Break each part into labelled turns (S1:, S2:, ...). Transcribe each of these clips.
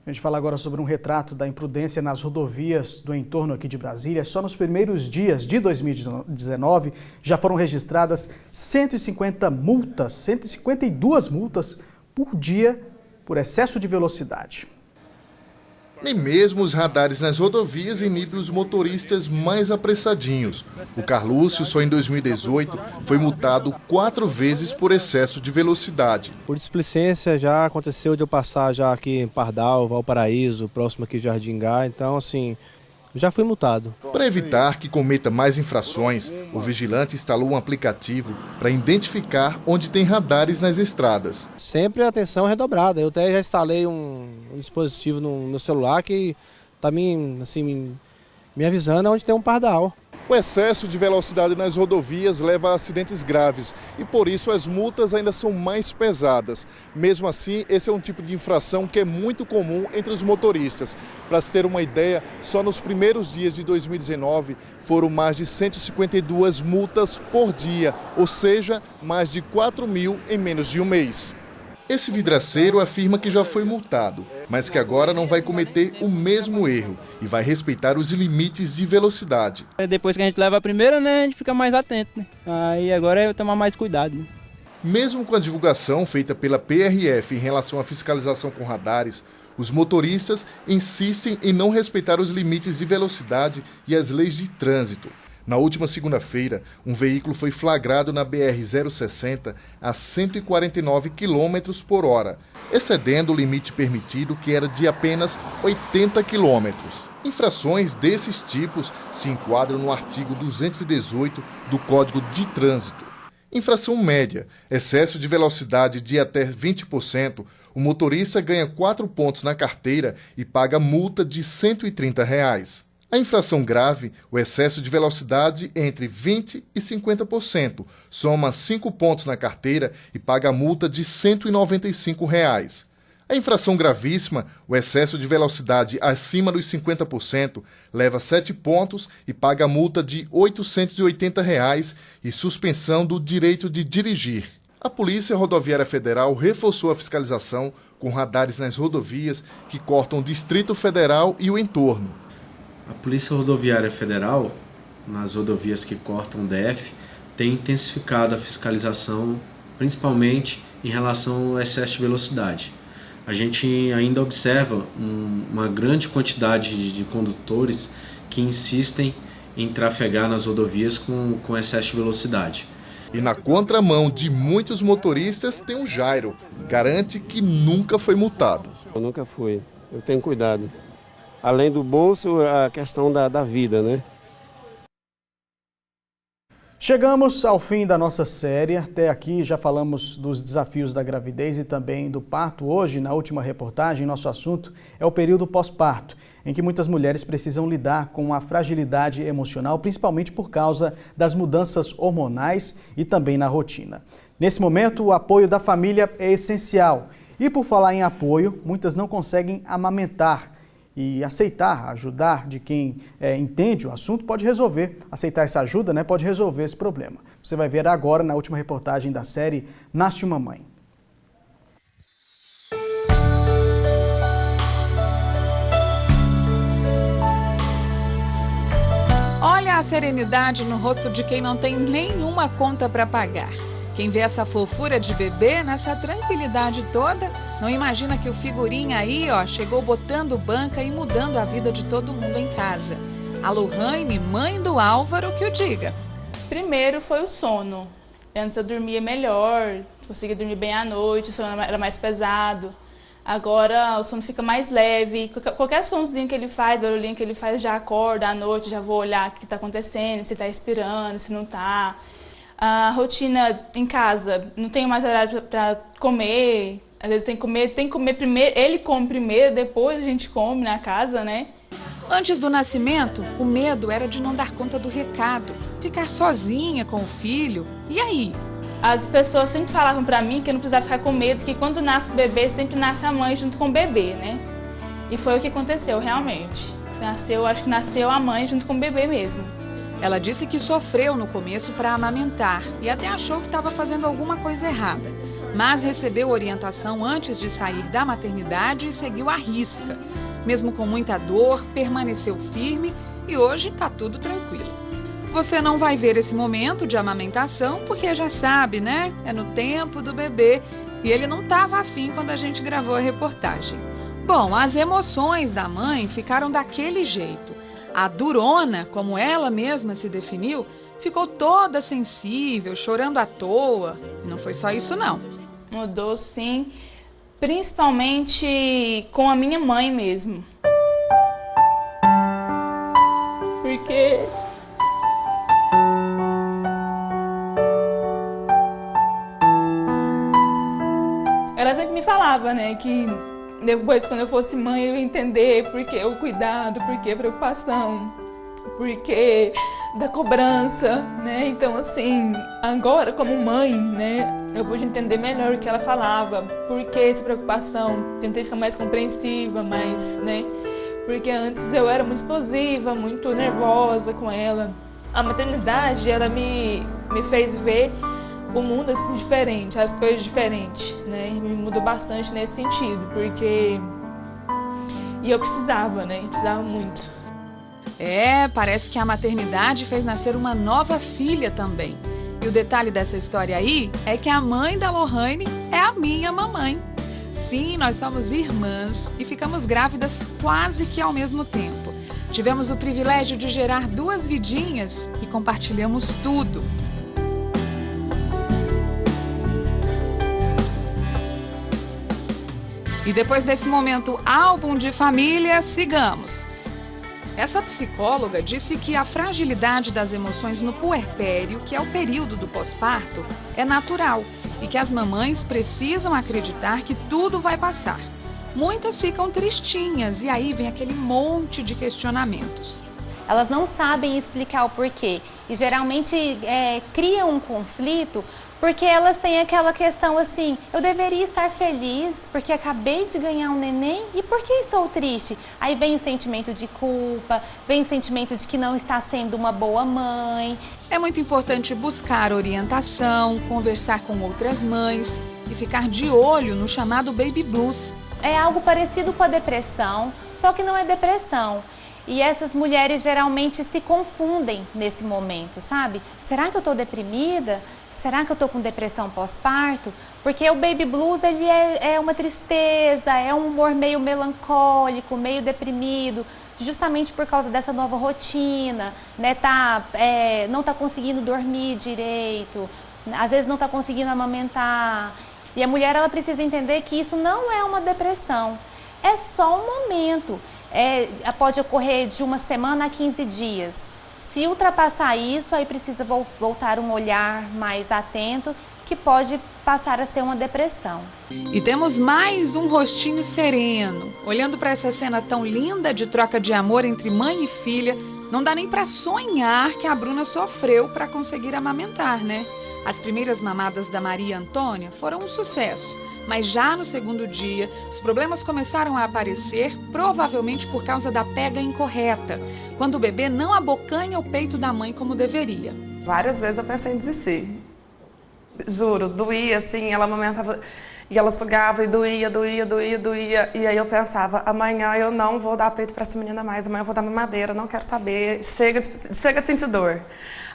S1: A gente fala agora sobre um retrato da imprudência nas rodovias do entorno aqui de Brasília. Só nos primeiros dias de 2019 já foram registradas 152 multas por dia por excesso de velocidade.
S2: Nem mesmo os radares nas rodovias inibem os motoristas mais apressadinhos. O Carlúcio, só em 2018, foi multado 4 vezes por excesso de velocidade.
S3: Por displicência já aconteceu de eu passar já aqui em Pardal, Valparaíso, próximo aqui de Jardim Gá, então assim, já fui multado.
S2: Para evitar que cometa mais infrações, o vigilante instalou um aplicativo para identificar onde tem radares nas estradas.
S3: Sempre a atenção redobrada. Eu até já instalei um dispositivo no meu celular que está me avisando onde tem um pardal.
S2: O excesso de velocidade nas rodovias leva a acidentes graves e, por isso, as multas ainda são mais pesadas. Mesmo assim, esse é um tipo de infração que é muito comum entre os motoristas. Para se ter uma ideia, só nos primeiros dias de 2019 foram mais de 152 multas por dia, ou seja, mais de 4 mil em menos de um mês. Esse vidraceiro afirma que já foi multado, mas que agora não vai cometer o mesmo erro e vai respeitar os limites de velocidade.
S4: Depois que a gente leva a primeira, né, a gente fica mais atento, né? Aí agora é tomar mais cuidado, né?
S2: Mesmo com a divulgação feita pela PRF em relação à fiscalização com radares, os motoristas insistem em não respeitar os limites de velocidade e as leis de trânsito. Na última segunda-feira, um veículo foi flagrado na BR-060 a 149 km por hora, excedendo o limite permitido, que era de apenas 80 km. Infrações desses tipos se enquadram no artigo 218 do Código de Trânsito. Infração média, excesso de velocidade de até 20%, o motorista ganha 4 pontos na carteira e paga multa de R$ 130. A infração grave, o excesso de velocidade entre 20% e 50%, soma 5 pontos na carteira e paga multa de R$ 195. A infração gravíssima, o excesso de velocidade acima dos 50%, leva 7 pontos e paga multa de R$ 880 e suspensão do direito de dirigir. A Polícia Rodoviária Federal reforçou a fiscalização com radares nas rodovias que cortam o Distrito Federal e o entorno.
S5: A Polícia Rodoviária Federal, nas rodovias que cortam o DF, tem intensificado a fiscalização, principalmente em relação ao excesso de velocidade. A gente ainda observa uma grande quantidade de condutores que insistem em trafegar nas rodovias com excesso de velocidade.
S2: E na contramão de muitos motoristas tem o Jairo, garante que nunca foi multado.
S6: Eu nunca fui, eu tenho cuidado. Além do bolso, a questão da vida, né?
S1: Chegamos ao fim da nossa série. Até aqui já falamos dos desafios da gravidez e também do parto. Hoje, na última reportagem, nosso assunto é o período pós-parto, em que muitas mulheres precisam lidar com a fragilidade emocional, principalmente por causa das mudanças hormonais e também na rotina. Nesse momento, o apoio da família é essencial. E por falar em apoio, muitas não conseguem amamentar. E aceitar, ajudar de quem entende o assunto pode resolver. Aceitar essa ajuda, né, pode resolver esse problema. Você vai ver agora na última reportagem da série Nasce uma Mãe.
S7: Olha a serenidade no rosto de quem não tem nenhuma conta para pagar. Quem vê essa fofura de bebê, nessa tranquilidade toda, não imagina que o figurinha aí, chegou botando banca e mudando a vida de todo mundo em casa. A Lohane, mãe do Álvaro, que o diga.
S8: Primeiro foi o sono. Antes eu dormia melhor, conseguia dormir bem à noite, o sono era mais pesado. Agora o sono fica mais leve, qualquer sonzinho que ele faz, barulhinho que ele faz, já acorda à noite, já vou olhar o que está acontecendo, se está respirando, se não está. A rotina em casa, não tenho mais horário para comer, às vezes tem que comer primeiro, ele come primeiro, depois a gente come na casa, né?
S7: Antes do nascimento, o medo era de não dar conta do recado, ficar sozinha com o filho. E aí?
S8: As pessoas sempre falavam para mim que eu não precisava ficar com medo, que quando nasce o bebê, sempre nasce a mãe junto com o bebê, né? E foi o que aconteceu realmente. Acho que nasceu a mãe junto com o bebê mesmo.
S7: Ela disse que sofreu no começo para amamentar e até achou que estava fazendo alguma coisa errada. mas recebeu orientação antes de sair da maternidade e seguiu à risca. Mesmo com muita dor, permaneceu firme e hoje está tudo tranquilo. Você não vai ver esse momento de amamentação porque já sabe, né? É no tempo do bebê e ele não estava afim quando a gente gravou a reportagem. Bom, as emoções da mãe ficaram daquele jeito. A durona, como ela mesma se definiu, ficou toda sensível, chorando à toa. E não foi só isso, não.
S8: Mudou, sim, principalmente com a minha mãe mesmo. Porque ela sempre me falava, né, que depois, quando eu fosse mãe, eu ia entender por que o cuidado, por que a preocupação, por que da cobrança, né? Então, assim, agora como mãe, né, eu pude entender melhor o que ela falava, por que essa preocupação, tentei ficar mais compreensiva, mais, né? Porque antes eu era muito explosiva, muito nervosa com ela. A maternidade, ela me fez ver o mundo assim diferente, as coisas diferentes, né? Me mudou bastante nesse sentido, porque eu precisava, né? Eu precisava muito.
S7: Parece que a maternidade fez nascer uma nova filha também. E o detalhe dessa história aí é que a mãe da Lohane é a minha mamãe. Sim, nós somos irmãs e ficamos grávidas quase que ao mesmo tempo. Tivemos o privilégio de gerar 2 vidinhas e compartilhamos tudo. E depois desse momento álbum de família, sigamos. Essa psicóloga disse que a fragilidade das emoções no puerpério, que é o período do pós-parto, é natural e que as mamães precisam acreditar que tudo vai passar. Muitas ficam tristinhas e aí vem aquele monte de questionamentos.
S9: Elas não sabem explicar o porquê e geralmente criam um conflito porque elas têm aquela questão assim, eu deveria estar feliz porque acabei de ganhar um neném e por que estou triste? Aí vem o sentimento de culpa, vem o sentimento de que não está sendo uma boa mãe.
S7: É muito importante buscar orientação, conversar com outras mães e ficar de olho no chamado baby blues.
S9: É algo parecido com a depressão, só que não é depressão. E essas mulheres geralmente se confundem nesse momento, sabe? Será que eu estou deprimida? Será que eu estou com depressão pós-parto? Porque o baby blues ele é uma tristeza, é um humor meio melancólico, meio deprimido, justamente por causa dessa nova rotina, né? Não está conseguindo dormir direito, às vezes não está conseguindo amamentar. E a mulher ela precisa entender que isso não é uma depressão, é só um momento. Pode ocorrer de 1 semana a 15 dias. Se ultrapassar isso, aí precisa voltar um olhar mais atento, que pode passar a ser uma depressão.
S7: E temos mais um rostinho sereno. Olhando para essa cena tão linda de troca de amor entre mãe e filha, não dá nem para sonhar que a Bruna sofreu para conseguir amamentar, né? As primeiras mamadas da Maria Antônia foram um sucesso. Mas já no segundo dia, os problemas começaram a aparecer, provavelmente por causa da pega incorreta, quando o bebê não abocanha o peito da mãe como deveria.
S10: Várias vezes eu pensei em desistir. Juro, doía assim, ela amamentava e ela sugava e doía. E aí eu pensava, amanhã eu não vou dar peito para essa menina mais, amanhã eu vou dar mamadeira, não quero saber, chega de sentir dor.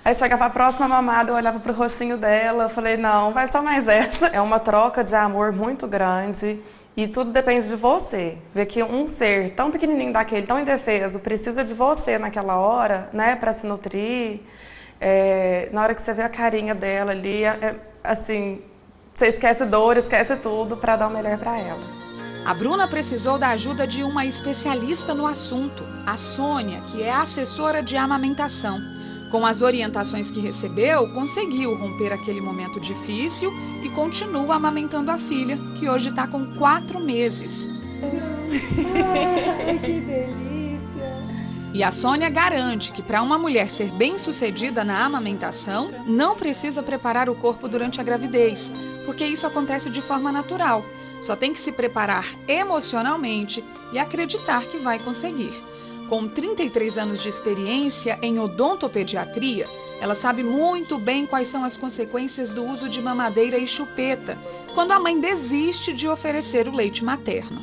S10: Aí chegava a próxima mamada, eu olhava pro rostinho dela, eu falei, não, vai só mais essa. É uma troca de amor muito grande e tudo depende de você. Ver que um ser tão pequenininho daquele, tão indefeso, precisa de você naquela hora, né, para se nutrir. Na hora que você vê a carinha dela ali, assim, você esquece dor, esquece tudo para dar o melhor para ela.
S7: A Bruna precisou da ajuda de uma especialista no assunto, a Sônia, que é assessora de amamentação. Com as orientações que recebeu, conseguiu romper aquele momento difícil e continua amamentando a filha, que hoje está com 4 meses.
S9: Ai, que delícia!
S7: E a Sônia garante que para uma mulher ser bem-sucedida na amamentação, não precisa preparar o corpo durante a gravidez, porque isso acontece de forma natural. Só tem que se preparar emocionalmente e acreditar que vai conseguir. Com 33 anos de experiência em odontopediatria, ela sabe muito bem quais são as consequências do uso de mamadeira e chupeta, quando a mãe desiste de oferecer o leite materno.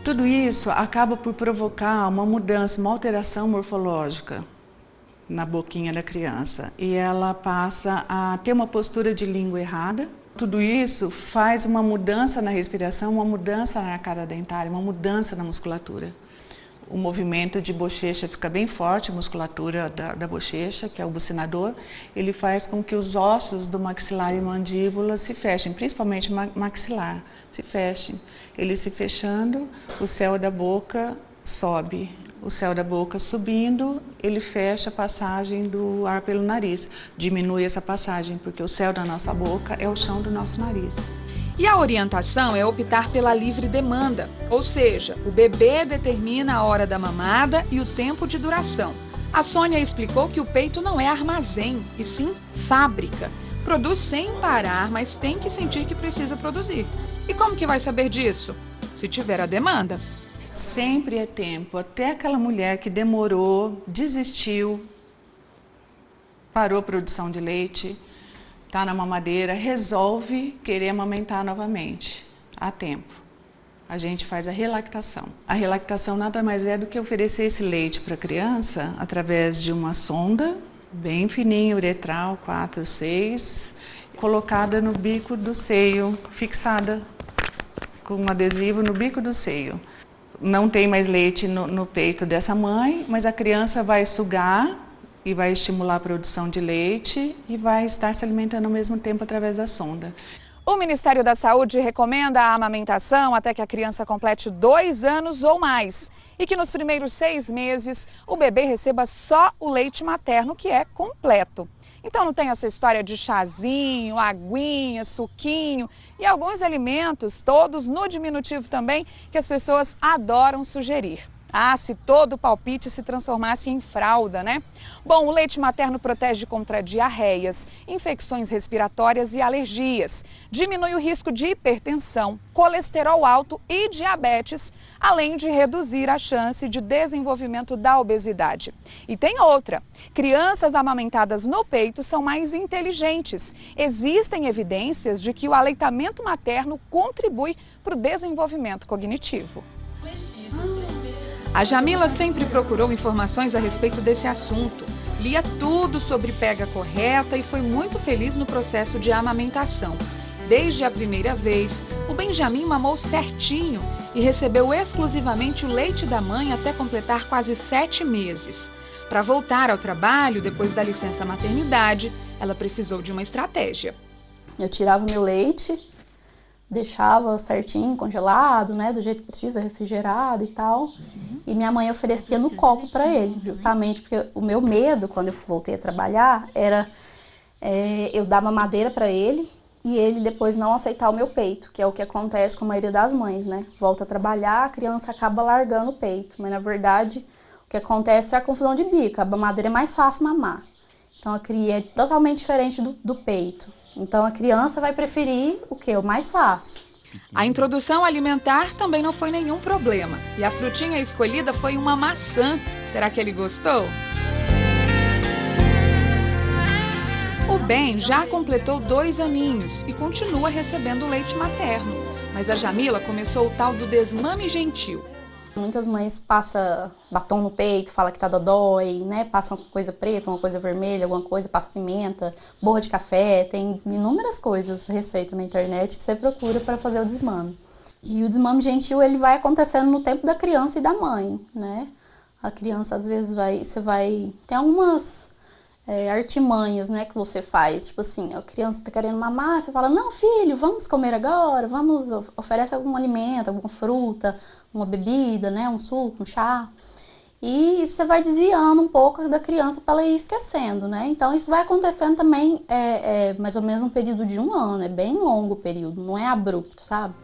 S11: Tudo isso acaba por provocar uma mudança, uma alteração morfológica na boquinha da criança. E ela passa a ter uma postura de língua errada. Tudo isso faz uma mudança na respiração, uma mudança na arcada dentária, uma mudança na musculatura. O movimento de bochecha fica bem forte, a musculatura da bochecha, que é o bucinador, ele faz com que os ossos do maxilar e mandíbula se fechem, principalmente maxilar, se fechem. Ele se fechando, o céu da boca sobe. O céu da boca subindo, ele fecha a passagem do ar pelo nariz. Diminui essa passagem, porque o céu da nossa boca é o chão do nosso nariz.
S7: E a orientação é optar pela livre demanda, ou seja, o bebê determina a hora da mamada e o tempo de duração. A Sônia explicou que o peito não é armazém, e sim fábrica. Produz sem parar, mas tem que sentir que precisa produzir. E como que vai saber disso? Se tiver a demanda.
S11: Sempre é tempo, até aquela mulher que demorou, desistiu, parou a produção de leite, está na mamadeira, resolve querer amamentar novamente. Há tempo. A gente faz a relactação. A relactação nada mais é do que oferecer esse leite para a criança através de uma sonda bem fininha, uretral, 4, 6, colocada no bico do seio, fixada com um adesivo no bico do seio. Não tem mais leite no peito dessa mãe, mas a criança vai sugar e vai estimular a produção de leite e vai estar se alimentando ao mesmo tempo através da sonda.
S7: O Ministério da Saúde recomenda a amamentação até que a criança complete 2 anos ou mais e que nos primeiros 6 meses o bebê receba só o leite materno, que é completo. Então não tem essa história de chazinho, aguinha, suquinho e alguns alimentos, todos no diminutivo também, que as pessoas adoram sugerir. Ah, se todo o palpite se transformasse em fralda, né? Bom, o leite materno protege contra diarreias, infecções respiratórias e alergias. Diminui o risco de hipertensão, colesterol alto e diabetes, além de reduzir a chance de desenvolvimento da obesidade. E tem outra. Crianças amamentadas no peito são mais inteligentes. Existem evidências de que o aleitamento materno contribui para o desenvolvimento cognitivo. A Jamila sempre procurou informações a respeito desse assunto, lia tudo sobre pega correta e foi muito feliz no processo de amamentação. Desde a primeira vez, o Benjamin mamou certinho e recebeu exclusivamente o leite da mãe até completar quase 7 meses. Para voltar ao trabalho, depois da licença maternidade, ela precisou de uma estratégia.
S12: Eu tirava meu leite, deixava certinho, congelado, né, do jeito que precisa, refrigerado e tal. E minha mãe oferecia no copo para ele, justamente porque o meu medo, quando eu voltei a trabalhar, era eu dar mamadeira para ele e ele depois não aceitar o meu peito, que é o que acontece com a maioria das mães, né? Volta a trabalhar, a criança acaba largando o peito, mas na verdade o que acontece é a confusão de bico, a mamadeira é mais fácil mamar. Então a cria é totalmente diferente do peito. Então a criança vai preferir o quê? O mais fácil.
S7: A introdução alimentar também não foi nenhum problema. E a frutinha escolhida foi uma maçã. Será que ele gostou? O Ben já completou 2 aninhos e continua recebendo leite materno. Mas a Jamila começou o tal do desmame gentil.
S12: Muitas mães passam batom no peito, fala que tá dodói, né? Passam coisa preta, uma coisa vermelha, alguma coisa, passa pimenta, borra de café, tem inúmeras coisas, receita na internet que você procura para fazer o desmame. E o desmame gentil, ele vai acontecendo no tempo da criança e da mãe, né? A criança, às vezes, tem algumas artimanhas, né, que você faz. Tipo assim, a criança tá querendo mamar, você fala, não, filho, vamos comer agora, oferece algum alimento, alguma fruta, uma bebida, né, um suco, um chá. E você vai desviando um pouco da criança para ela ir esquecendo, né? Então isso vai acontecendo também mais ou menos um período de 1 ano, é bem longo o período, não é abrupto, sabe?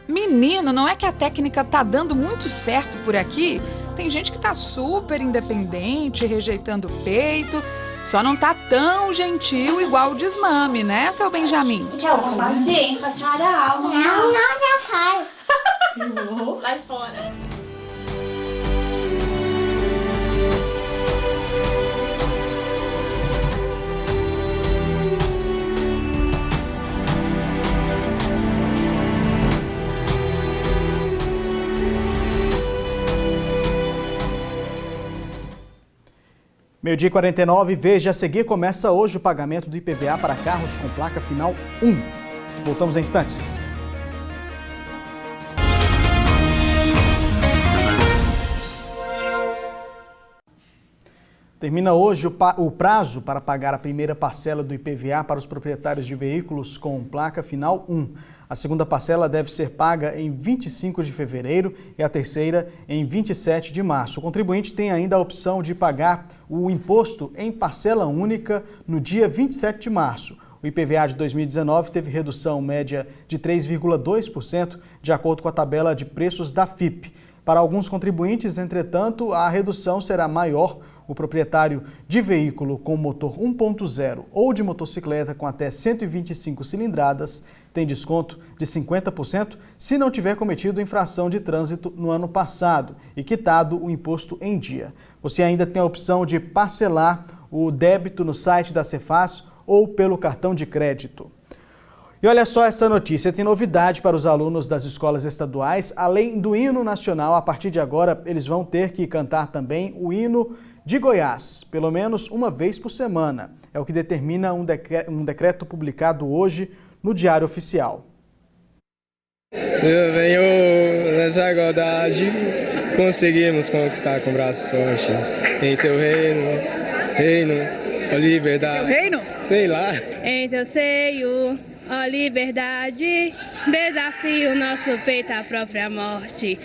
S7: Menino, não é que a técnica tá dando muito certo por aqui? Tem gente que tá super independente, rejeitando o peito, só não tá tão gentil igual o desmame, né, seu Benjamin?
S13: Quer uma mazinha pra sarar a alma? Não, já sai.
S12: Sai fora.
S1: Meio-dia e 49, veja a seguir, começa hoje o pagamento do IPVA para carros com placa final 1. Voltamos em instantes. Termina hoje o prazo para pagar a primeira parcela do IPVA para os proprietários de veículos com placa final 1. A segunda parcela deve ser paga em 25 de fevereiro e a terceira em 27 de março. O contribuinte tem ainda a opção de pagar o imposto em parcela única no dia 27 de março. O IPVA de 2019 teve redução média de 3,2%, de acordo com a tabela de preços da FIPE. Para alguns contribuintes, entretanto, a redução será maior. O proprietário de veículo com motor 1.0 ou de motocicleta com até 125 cilindradas tem desconto de 50% se não tiver cometido infração de trânsito no ano passado e quitado o imposto em dia. Você ainda tem a opção de parcelar o débito no site da Cefaz ou pelo cartão de crédito. E olha só essa notícia, tem novidade para os alunos das escolas estaduais. Além do hino nacional, a partir de agora eles vão ter que cantar também o hino de Goiás, pelo menos uma vez por semana. É o que determina um decreto publicado hoje no Diário Oficial.
S14: Eu venho nessa igualdade, conseguimos conquistar com braços fortes. Em teu reino, ó liberdade.
S15: Teu reino?
S14: Sei lá.
S15: Em teu seio, ó liberdade, desafio nosso peito à própria morte.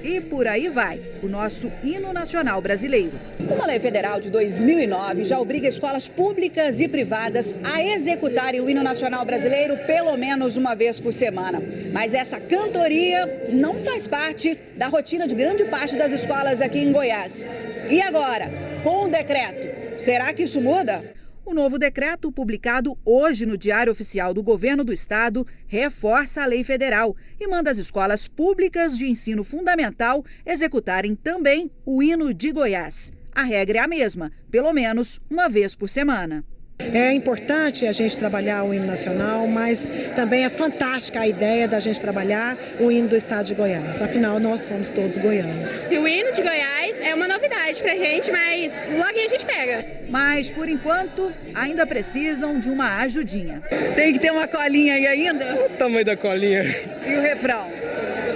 S16: E por aí vai, o nosso hino nacional brasileiro. Uma lei federal de 2009 já obriga escolas públicas e privadas a executarem o hino nacional brasileiro pelo menos uma vez por semana. Mas essa cantoria não faz parte da rotina de grande parte das escolas aqui em Goiás. E agora, com o decreto, será que isso muda? O novo decreto, publicado hoje no Diário Oficial do Governo do Estado, reforça a lei federal e manda as escolas públicas de ensino fundamental executarem também o hino de Goiás. A regra é a mesma, pelo menos uma vez por semana.
S17: É importante a gente trabalhar o hino nacional, mas também é fantástica a ideia da gente trabalhar o hino do estado de Goiás. Afinal, nós somos todos goianos.
S15: O hino de Goiás é uma novidade pra gente, mas logo a gente pega.
S16: Mas, por enquanto, ainda precisam de uma ajudinha.
S17: Tem que ter uma colinha aí ainda?
S14: O tamanho da colinha.
S16: E o refrão?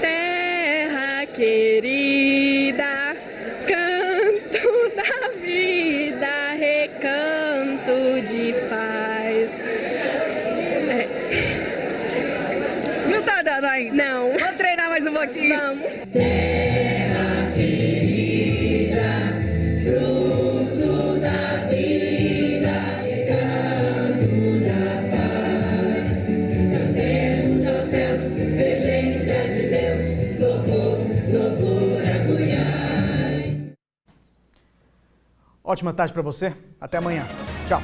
S15: Terra querida, canto da vida, recanto de paz.
S16: Não tá dando ainda?
S15: Não.
S16: Vamos treinar mais um pouquinho?
S15: Vamos.
S13: Terra querida, fruto da vida, recanto da paz. Cantemos aos céus, regência de Deus, louvor, louvor a Goiás.
S1: Ótima tarde para você, até amanhã. Tchau.